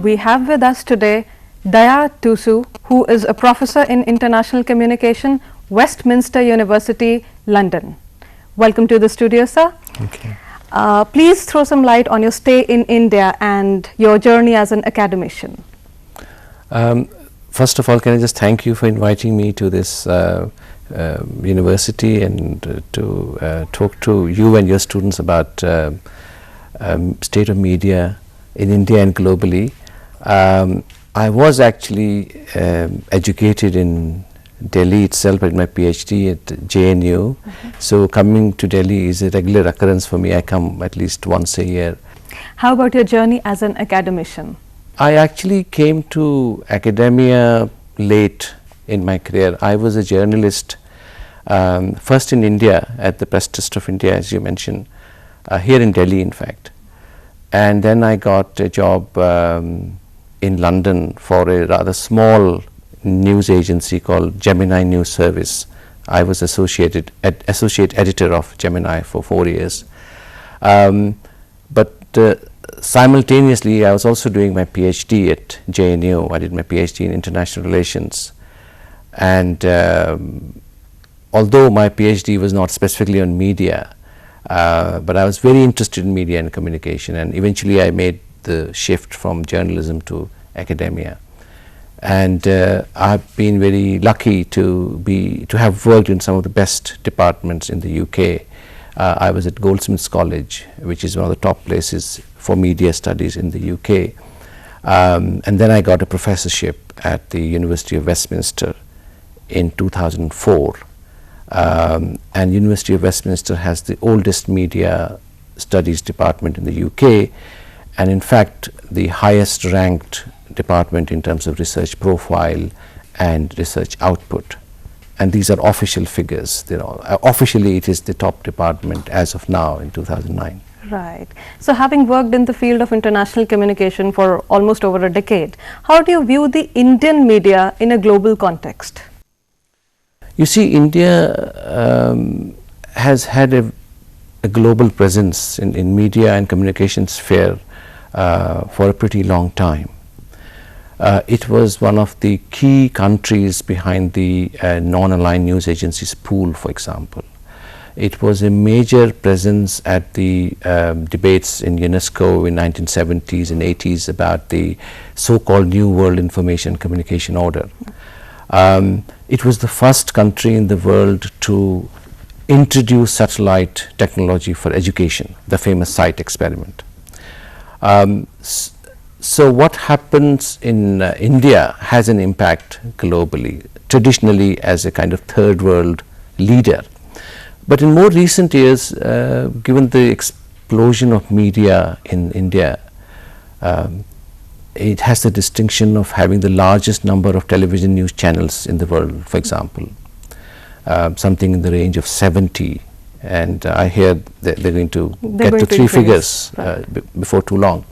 we have with us today Daya Tusu, who is a professor in international communication, Westminster University, London. Welcome to the studio, sir. Okay. Please throw some light on your stay in India and your journey as an academician. First of all, can I just thank you for inviting me to this university and to talk to you and your students about state of media in India and globally. I was actually educated in Delhi itself. I did my PhD at IGNOU. So coming to Delhi is a regular occurrence for me. I come at least once a year. How about your journey as an academician? I actually came to academia late in my career. I was a journalist first in India at the Press Trust of India, as you mentioned, here in Delhi in fact. And then I got a job in London for a rather small news agency called Gemini News Service. I was associate editor of Gemini for 4 years. But simultaneously, I was also doing my PhD at IGNOU. I did my PhD in international relations. And although my PhD was not specifically on media, but I was very interested in media and communication, and eventually I made the shift from journalism to academia. And I've been very lucky to have worked in some of the best departments in the UK. I was at Goldsmiths College, which is one of the top places for media studies in the UK. And then I got a professorship at the University of Westminster in 2004. And University of Westminster has the oldest media studies department in the UK, and in fact the highest ranked department in terms of research profile and research output. And these are official figures. Officially it is the top department as of now in 2009. Right. So having worked in the field of international communication for almost over a decade, how do you view the Indian media in a global context? You see, India has had a global presence in media and communication sphere for a pretty long time. It was one of the key countries behind the non-aligned news agencies pool, for example. It was a major presence at the debates in UNESCO in 1970s and 80s about the so-called New World Information Communication Order. It was the first country in the world to introduce satellite technology for education, the famous SITE experiment. So what happens in India has an impact globally, traditionally as a kind of third world leader. But in more recent years, given the explosion of media in India, it has the distinction of having the largest number of television news channels in the world, for example, something in the range of 70. And I hear that they're going to get to three figures before too long.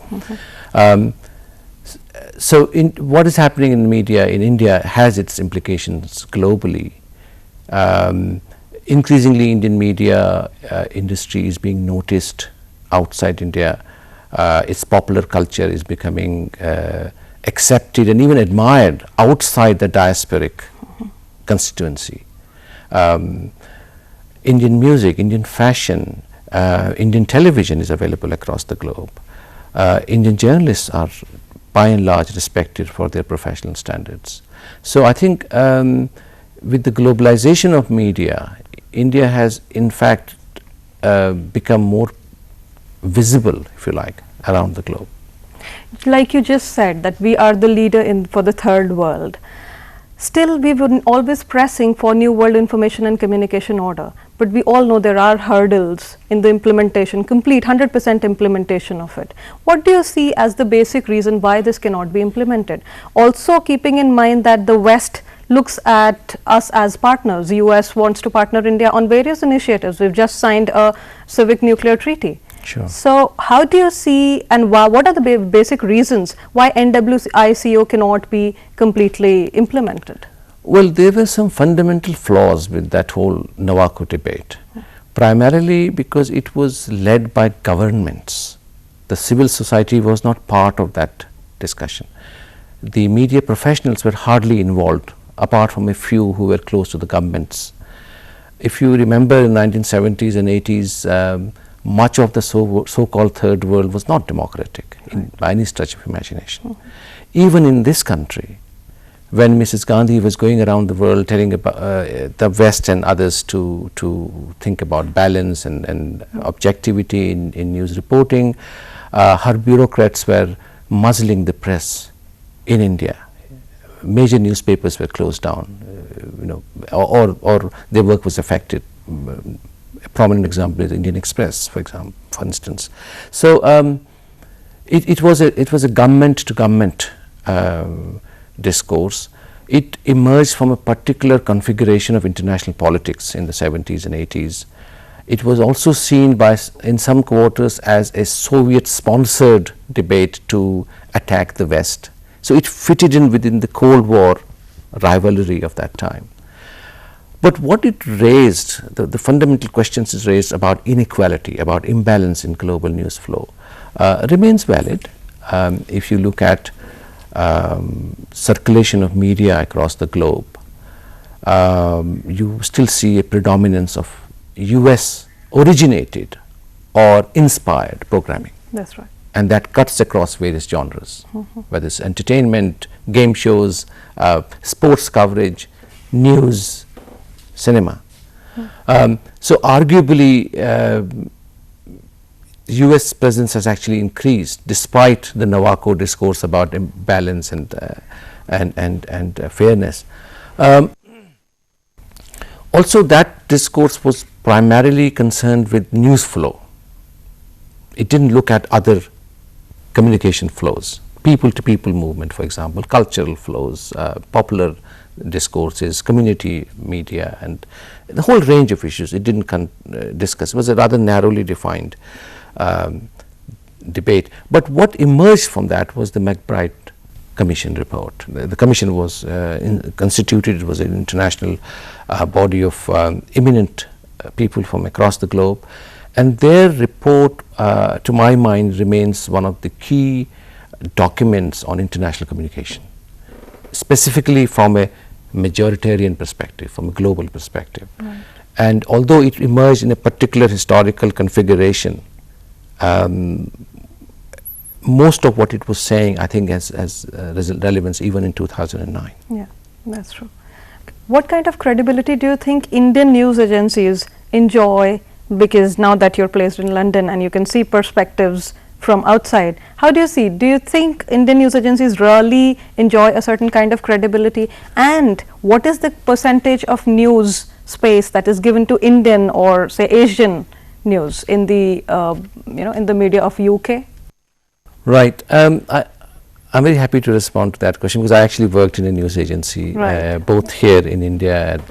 So what is happening in media in India has its implications globally. Increasingly, Indian media industry is being noticed outside India. Its popular culture is becoming accepted and even admired outside the diasporic constituency. Indian music, Indian fashion, Indian television is available across the globe. Indian journalists are by and large respected for their professional standards. So I think with the globalization of media, India has in fact become more visible, if you like, around the globe. Like you just said, that we are the leader for the third world. Still, we were always pressing for New World Information and Communication Order, but we all know there are hurdles in the implementation, complete 100% implementation of it. What do you see as the basic reason why this cannot be implemented? Also keeping in mind that the West looks at us as partners. The US wants to partner India on various initiatives. We've just signed a civic nuclear treaty. Sure. So how do you see, and what are the basic reasons why NWICO cannot be completely implemented? Well, there were some fundamental flaws with that whole NWICO debate, primarily because it was led by governments. The civil society was not part of that discussion. The media professionals were hardly involved, apart from a few who were close to the governments. If you remember, in 1970s and 80s, much of the so-called third world was not democratic by any stretch of imagination. Even in this country, when Mrs. Gandhi was going around the world telling about the West and others to think about balance and objectivity in news reporting, her bureaucrats were muzzling the press in India. Major newspapers were closed down, or their work was affected. A prominent example is Indian Express, for instance. So it was a government to government discourse. It emerged from a particular configuration of international politics in the 70s and 80s. It was also seen in some quarters as a Soviet-sponsored debate to attack the West. So it fitted in within the Cold War rivalry of that time. But what it raised, the fundamental questions it raised about inequality, about imbalance in global news flow, remains valid. If you look at circulation of media across the globe, you still see a predominance of US originated or inspired programming. That's right. And that cuts across various genres, whether it's entertainment, game shows, sports coverage, news, cinema. So arguably, US presence has actually increased despite the Navaco discourse about balance and fairness. Also, that discourse was primarily concerned with news flow. It didn't look at other communication flows, people-to-people movement, for example, cultural flows, popular discourses, community media, and the whole range of issues. It didn't discuss. It was a rather narrowly defined debate. But what emerged from that was the McBride Commission report. The commission was constituted. It was an international body of eminent people from across the globe. And their report, to my mind, remains one of the key documents on international communication, specifically from a majoritarian perspective, from a global perspective. Right. And although it emerged in a particular historical configuration, most of what it was saying, I think, has relevance even in 2009. Yeah, that's true. What kind of credibility do you think Indian news agencies enjoy? Because now that you're placed in London and you can see perspectives from outside, how do you see? Do you think Indian news agencies really enjoy a certain kind of credibility? And what is the percentage of news space that is given to Indian or say Asian news in the in the media of UK? Right. I'm very happy to respond to that question because I actually worked in a news agency, right, both here in India at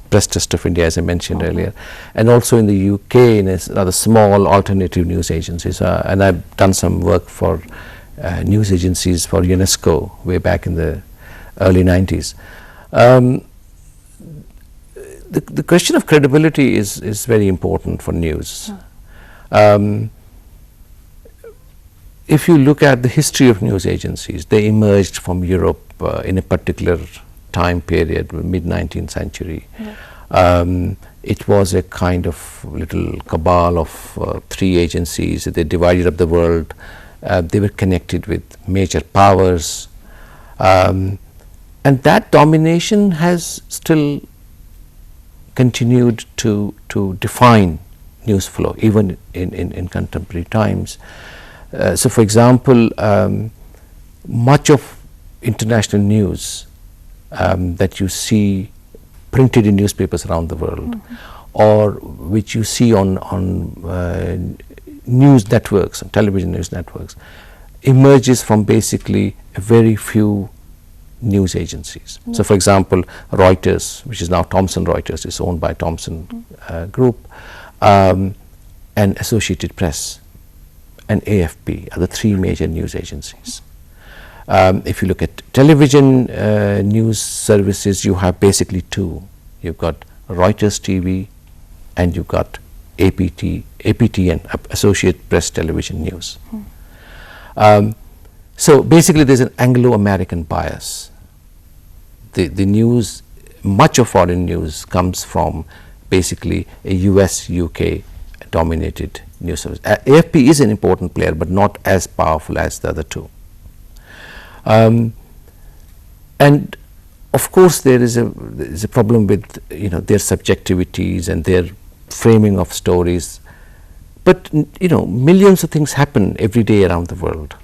Press Trust of India, as I mentioned earlier, and also in the UK in a rather small alternative news agencies. And I've done some work for news agencies for UNESCO way back in the early 90s. The question of credibility is very important for news. If you look at the history of news agencies, they emerged from Europe in a particular time period, mid-19th century. Yeah. It was a kind of little cabal of 3 agencies. They divided up the world. They were connected with major powers. And that domination has still continued to define news flow, even in contemporary times. So, for example, much of international news that you see printed in newspapers around the world, or which you see on news networks, on television news networks, emerges from basically a very few news agencies. So, for example, Reuters, which is now Thomson Reuters, is owned by Thomson Group, and Associated Press and AFP are the 3 major news agencies. If you look at television news services, you have basically 2. You've got Reuters TV and you've got APTN, Associated Press Television News. So basically there's an Anglo-American bias. The news, much of foreign news comes from basically a US, UK dominated news service. AFP is an important player, but not as powerful as the other two. And of course there is a problem with their subjectivities and their framing of stories, but millions of things happen every day around the world.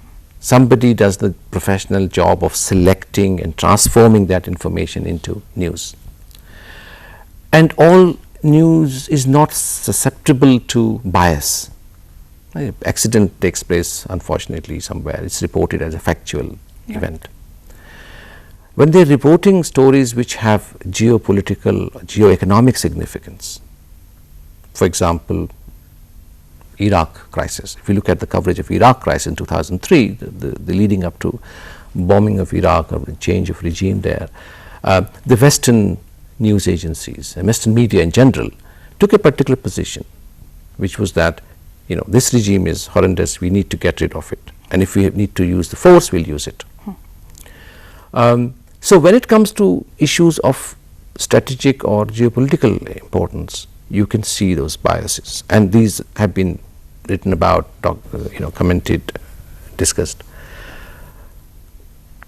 Somebody does the professional job of selecting and transforming that information into news, and all news is not susceptible to bias. Accident takes place unfortunately somewhere, it's reported as a factual event. When they are reporting stories which have geopolitical, geoeconomic significance, for example, Iraq crisis. If you look at the coverage of Iraq crisis in 2003, the leading up to bombing of Iraq or the change of regime there, the Western news agencies and Western media in general took a particular position, which was that this regime is horrendous, we need to get rid of it, and if we need to use the force, we'll use it. So when it comes to issues of strategic or geopolitical importance, you can see those biases, and these have been written about, commented, discussed.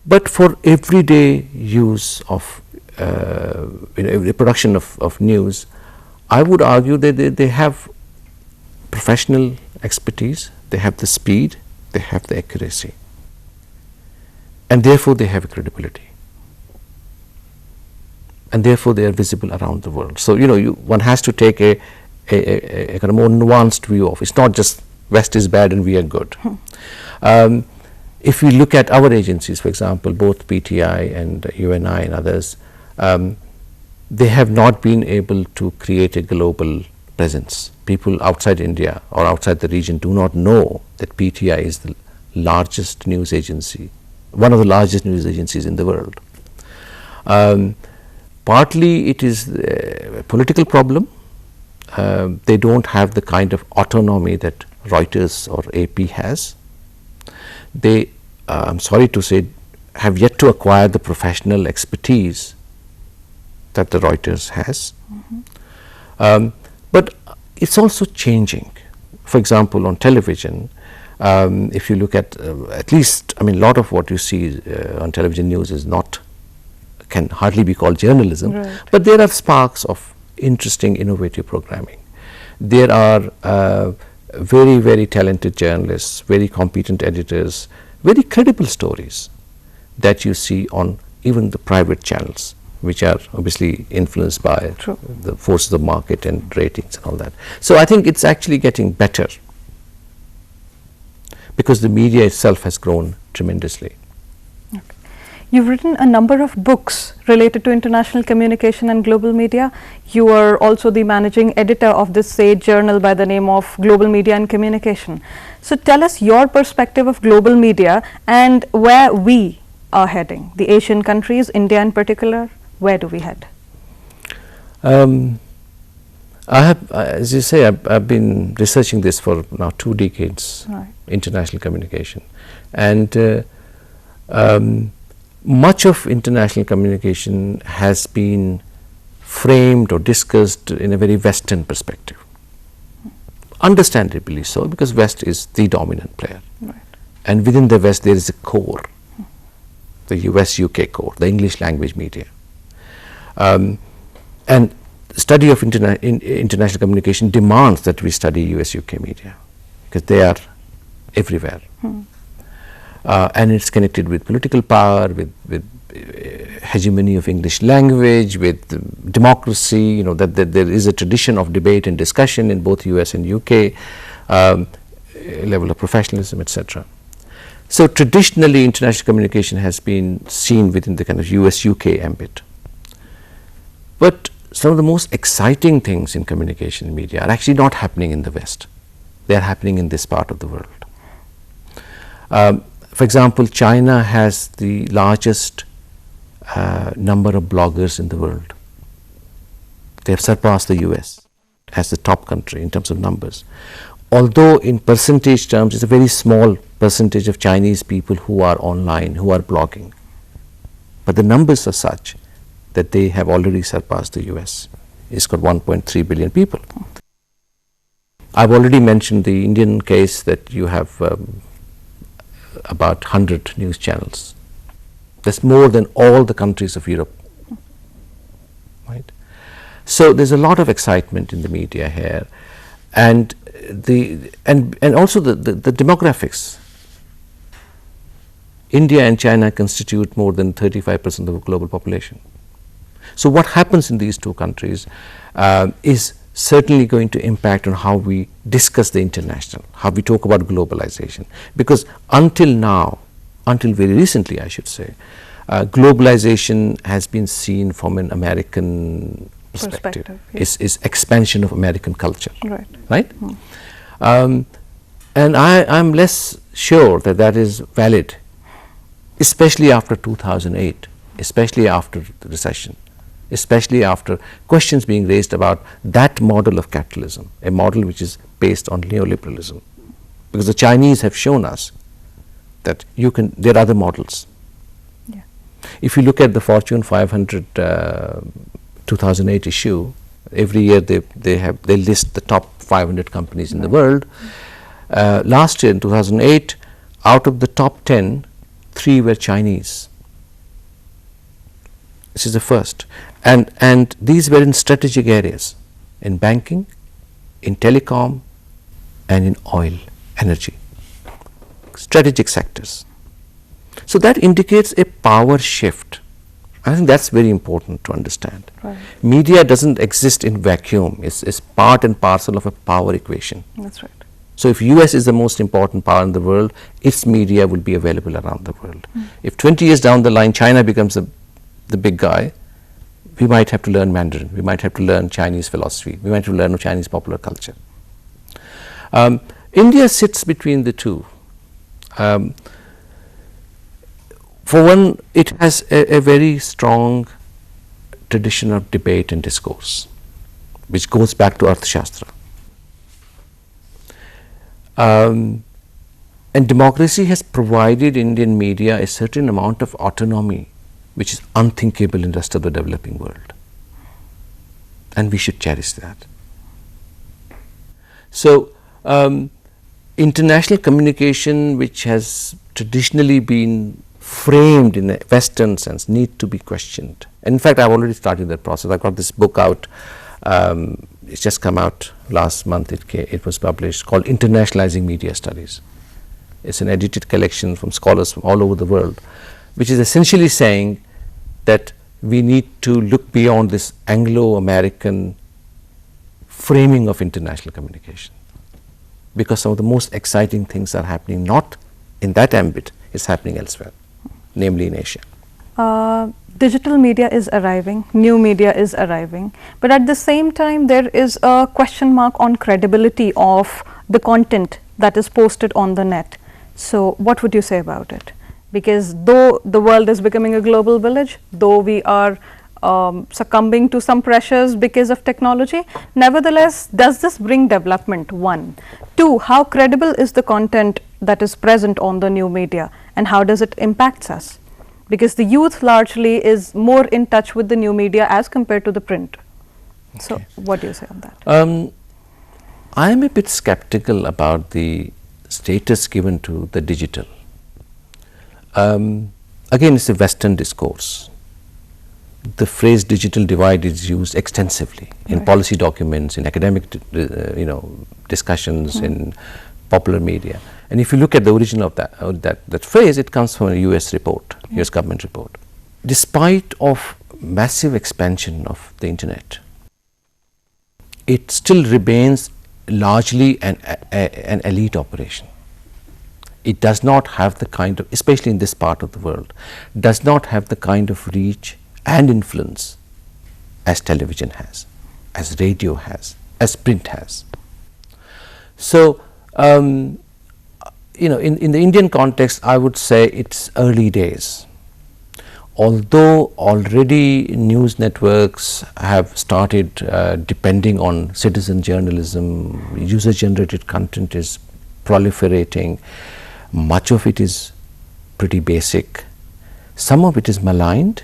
But for everyday use of the production of news, I would argue that they have professional expertise, they have the speed, they have the accuracy, and therefore they have a credibility, and therefore they are visible around the world. So one has to take a kind of more nuanced view of it's not just West is bad and we are good. If we look at our agencies, for example, both PTI and UNI and others, they have not been able to create a global presence. People outside India or outside the region do not know that PTI is the largest news agency, one of the largest news agencies in the world. Partly it is a political problem. They don't have the kind of autonomy that Reuters or AP has. They, I'm sorry to say, have yet to acquire the professional expertise that the Reuters has. But it's also changing. For example, on television, if you look at least, a lot of what you see on television news is can hardly be called journalism, right. But there are sparks of interesting, innovative programming. There are very, very talented journalists, very competent editors, very credible stories that you see on even the private channels, which are obviously influenced by True. The forces of market and ratings and all that. So I think it's actually getting better because the media itself has grown tremendously. Okay. You've written a number of books related to international communication and global media. You are also the managing editor of this SAGE journal by the name of Global Media and Communication. So tell us your perspective of global media and where we are heading, the Asian countries, India in particular. Where do we head? I have, as you say, I've been researching this for now 2 decades, right. International communication. And much of international communication has been framed or discussed in a very Western perspective. Understandably so, because West is the dominant player. Right. And within the West there is a core, the US-UK core, the English language media. And study of international communication demands that we study US-UK media because they are everywhere. And it's connected with political power, with hegemony of English language, with democracy, that there is a tradition of debate and discussion in both US and UK, level of professionalism, etc. So traditionally international communication has been seen within the kind of US-UK ambit. But some of the most exciting things in communication media are actually not happening in the West. They are happening in this part of the world. For example, China has the largest number of bloggers in the world. They have surpassed the US as the top country in terms of numbers. although in percentage terms it's a very small percentage of Chinese people who are online, who are blogging, but the numbers are such that they have already surpassed the US. It's got 1.3 billion people. I've already mentioned the Indian case, that you have about 100 news channels. That's more than all the countries of Europe, right? So there's a lot of excitement in the media here, and also the demographics. India and China constitute more than 35% of the global population. So what happens in these two countries is certainly going to impact on how we discuss the international, how we talk about globalization. Because until now, until very recently I should say, globalization has been seen from an American perspective. Yes. Is expansion of American culture. Right. Right? And I'm less sure that that is valid, especially after 2008, especially after the recession, especially after questions being raised about that model of capitalism, a model which is based on neoliberalism. Because the Chinese have shown us that there are other models. Yeah. If you look at the Fortune 500 2008 issue, every year they list the top 500 companies in the world. Last year in 2008, out of the top 10, 3 were Chinese. This is the first. And these were in strategic areas, in banking, in telecom, and in oil, energy, strategic sectors. So that indicates a power shift. I think that's very important to understand. Right. Media doesn't exist in vacuum. It's part and parcel of a power equation. That's right. So if US is the most important power in the world, its media will be available around the world. If 20 years down the line China becomes the big guy, we might have to learn Mandarin, we might have to learn Chinese philosophy, we might have to learn Chinese popular culture. India sits between the two. For one, it has a very strong tradition of debate and discourse, which goes back to Arthashastra. And democracy has provided Indian media a certain amount of autonomy, which is unthinkable in the rest of the developing world. And we should cherish that. So, international communication, which has traditionally been framed in a Western sense, need to be questioned. And in fact, I've already started that process. I've got this book out. It's just come out last month. It was published, called Internationalizing Media Studies. It's an edited collection from scholars from all over the world, which is essentially saying that we need to look beyond this Anglo-American framing of international communication, because some of the most exciting things are happening not in that ambit, it's happening elsewhere, namely in Asia. Digital media is arriving, new media is arriving, but at the same time there is a question mark on credibility of the content that is posted on the net. So what would you say about it? Because though the world is becoming a global village, though we are succumbing to some pressures because of technology, nevertheless, does this bring development? 1. 2, how credible is the content that is present on the new media, and how does it impact us? Because the youth largely is more in touch with the new media as compared to the print. Okay. So what do you say on that? I am a bit skeptical about the status given to the digital. Again, it's a Western discourse. The phrase digital divide is used extensively in policy documents, in academic discussions, in popular media. And if you look at the origin of that phrase, it comes from a US report, US government report. Despite of massive expansion of the internet, it still remains largely an elite operation. It does not have the kind of, especially in this part of the world, does not have the kind of reach and influence as television has, as radio has, as print has. So, in the Indian context, I would say it's early days. although already news networks have started depending on citizen journalism, user generated content is proliferating, much of it is pretty basic, some of it is maligned,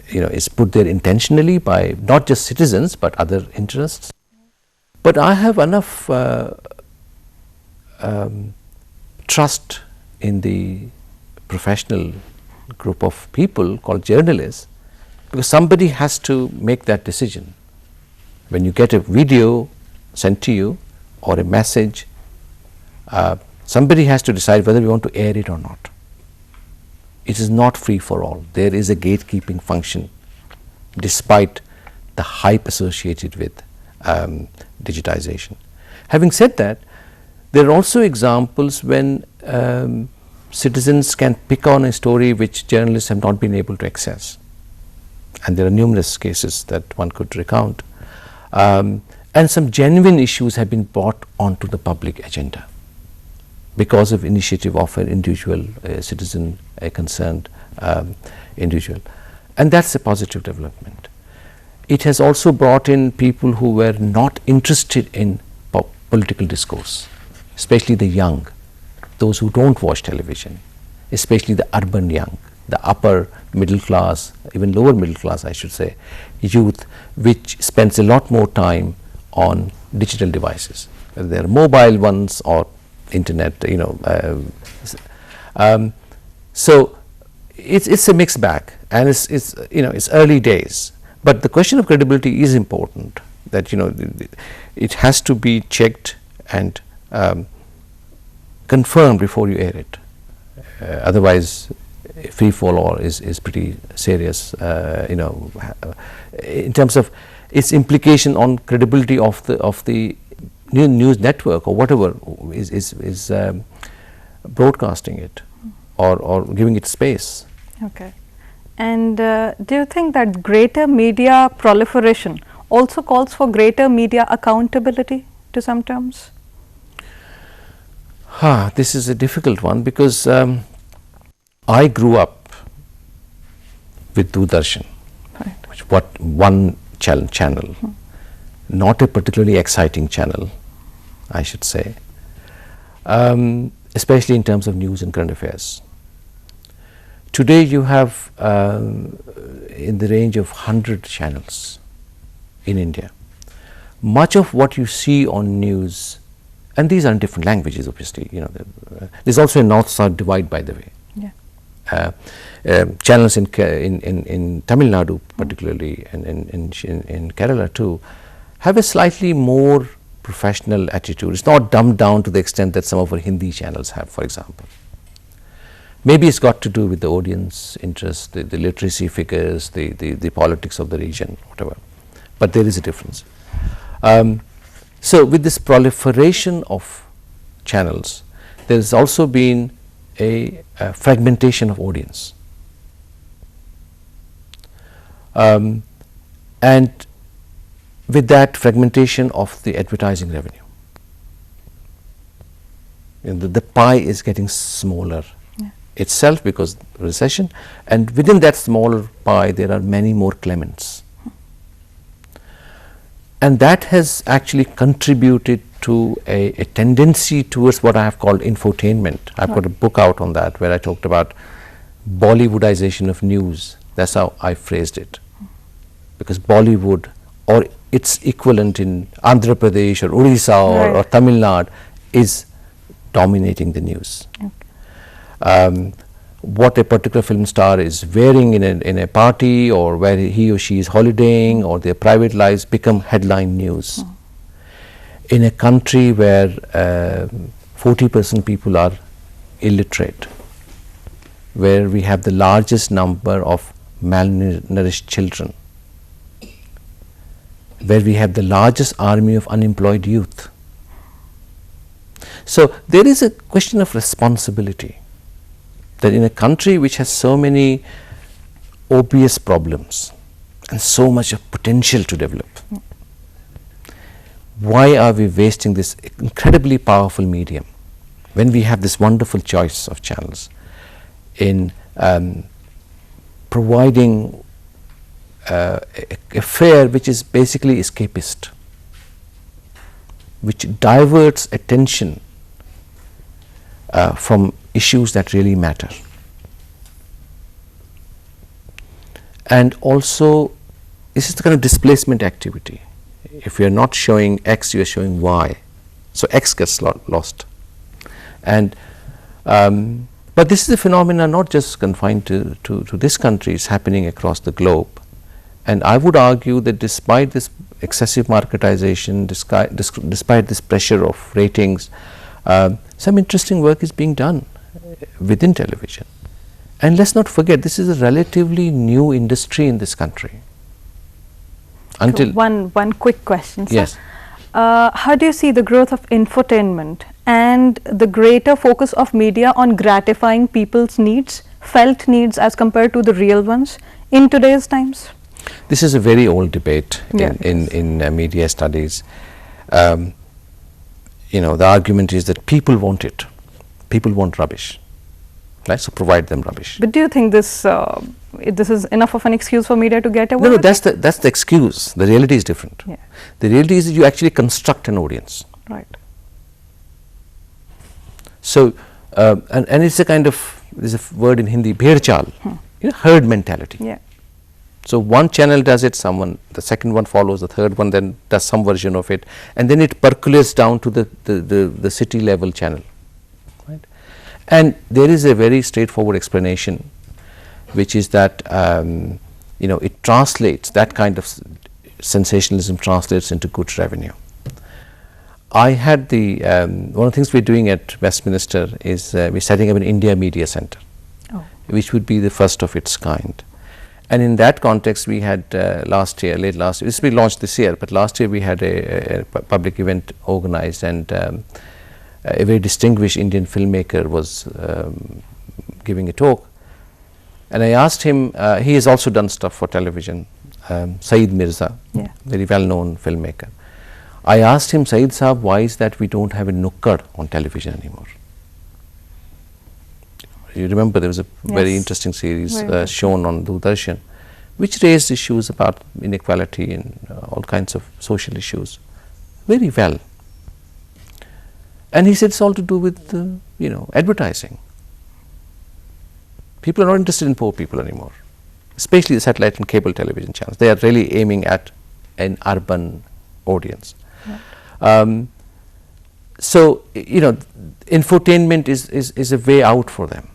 is put there intentionally by not just citizens but other interests. But I have enough trust in the professional group of people called journalists, because somebody has to make that decision. When you get a video sent to you or a message, somebody has to decide whether we want to air it or not. It is not free for all. There is a gatekeeping function despite the hype associated with digitization. Having said that, there are also examples when citizens can pick on a story which journalists have not been able to access, and there are numerous cases that one could recount, and some genuine issues have been brought onto the public agenda because of initiative of an individual, a citizen, a concerned individual, and that's a positive development. It has also brought in people who were not interested in political discourse, especially the young, those who don't watch television, especially the urban young, the upper middle class, even lower middle class I should say, youth, which spends a lot more time on digital devices, whether they are mobile ones or internet, so it's a mixed bag, and it's early days. But the question of credibility is important, that it has to be checked and confirmed before you air it. Otherwise, free fall all is pretty serious. In terms of its implication on credibility of the news network or whatever is broadcasting it or giving it space. Okay. And do you think that greater media proliferation also calls for greater media accountability to some terms? This is a difficult one, because I grew up with Doordarshan, right. One channel, not a particularly exciting channel, I should say, especially in terms of news and current affairs. Today you have in the range of 100 channels in India. Much of what you see on news, and these are in different languages obviously, there's also a north-south divide, by the way. Yeah. Channels in Tamil Nadu particularly, and in Kerala too, have a slightly more professional attitude. It's not dumbed down to the extent that some of our Hindi channels have, for example. Maybe it's got to do with the audience interest, the literacy figures, the politics of the region, whatever. But there is a difference. So with this proliferation of channels, there has also been a fragmentation of audience. And with that, fragmentation of the advertising revenue. The pie is getting smaller itself because of recession, and within that smaller pie there are many more claimants, and that has actually contributed to a tendency towards what I have called infotainment. I've got a book out on that where I talked about Bollywoodization of news. That's how I phrased it, because Bollywood or its equivalent in Andhra Pradesh or Odisha or Tamil Nadu is dominating the news. What a particular film star is wearing in a party, or where he or she is holidaying, or their private lives become headline news. In a country where 40% people are illiterate, where we have the largest number of malnourished children, where we have the largest army of unemployed youth. So there is a question of responsibility, that in a country which has so many obvious problems and so much of potential to develop, why are we wasting this incredibly powerful medium when we have this wonderful choice of channels in providing a fare which is basically escapist, which diverts attention from issues that really matter. And also, this is the kind of displacement activity. If you are not showing X, you are showing Y. So X gets lost. And but this is a phenomenon not just confined to this country, it's happening across the globe. And I would argue that despite this excessive marketization, despite this pressure of ratings, some interesting work is being done within television. And let's not forget, this is a relatively new industry in this country. Until one quick question, sir. Yes. How do you see the growth of infotainment and the greater focus of media on gratifying people's needs, felt needs, as compared to the real ones in today's times? This is a very old debate Yeah, in media studies. You know, the argument is that people want it. People want rubbish. Right? So provide them rubbish. But do you think this is enough of an excuse for media to get away? No, with that's the excuse. The reality is different. Yeah. The reality is that you actually construct an audience. Right. So, and it's a kind of, there's a word in Hindi, bher chal, you know, herd mentality. Yeah. So one channel does it, the second one follows, the third one then does some version of it, and then it percolates down to the city level channel. Right? And there is a very straightforward explanation, which is that you know, it translates, that kind of sensationalism translates into good revenue. I had the one of the things we're doing at Westminster is we're setting up an India Media Center, which would be the first of its kind. And in that context, we had late last year, this will be launched this year, but last year we had a public event organized, and a very distinguished Indian filmmaker was giving a talk. And I asked him, he has also done stuff for television, Saeed Mirza, very well-known filmmaker. I asked him, Saeed Saab, why is that we don't have a nukkad on television anymore? You remember there was a very interesting series shown on Doordarshan, which raised issues about inequality and all kinds of social issues very well. And he said it's all to do with you know, advertising. People are not interested in poor people anymore, especially the satellite and cable television channels. They are really aiming at an urban audience. So, you know, infotainment is a way out for them.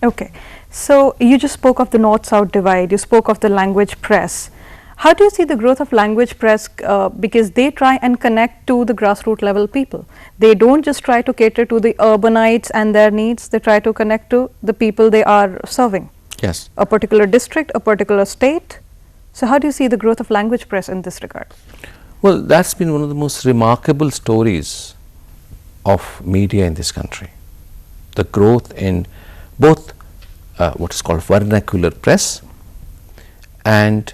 Okay. So, you just spoke of the North-South divide, you spoke of the language press. How do you see the growth of language press, because they try and connect to the grassroots level people? They don't just try to cater to the urbanites and their needs, they try to connect to the people they are serving. Yes. A particular district, a particular state. So, how do you see the growth of language press in this regard? Well, that's been one of the most remarkable stories of media in this country. The growth in both what is called vernacular press and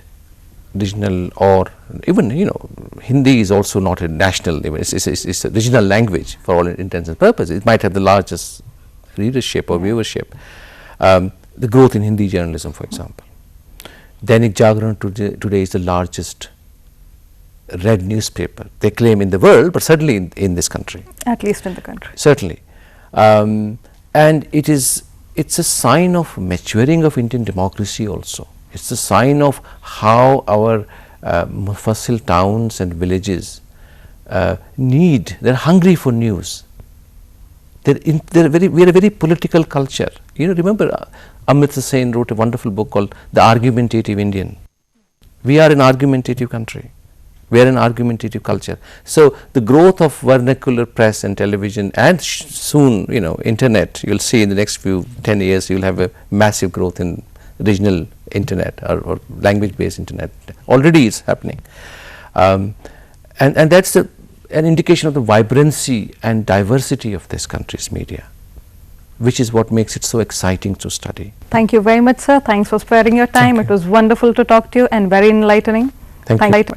regional, or even, you know, Hindi is also not a national, it's a regional language for all intents and purposes. It might have the largest readership or viewership. The growth in Hindi journalism, for example. Dainik Jagran today is the largest read newspaper, they claim, in the world, but certainly in this country. At least in the country. Certainly. And it's a sign of maturing of Indian democracy also. It's a sign of how our mufassil towns and villages they're hungry for news. We are a very political culture. You know, remember Amrita Sen wrote a wonderful book called The Argumentative Indian. We are an argumentative country. We are an argumentative culture. So, the growth of vernacular press and television, and soon, you know, internet, you will see in the next 10 years, you will have a massive growth in regional internet or language based internet. Already it's happening. And that's an indication of the vibrancy and diversity of this country's media, which is what makes it so exciting to study. Thank you very much, sir. Thanks for sparing your time. It was wonderful to talk to you and very enlightening. Thank you.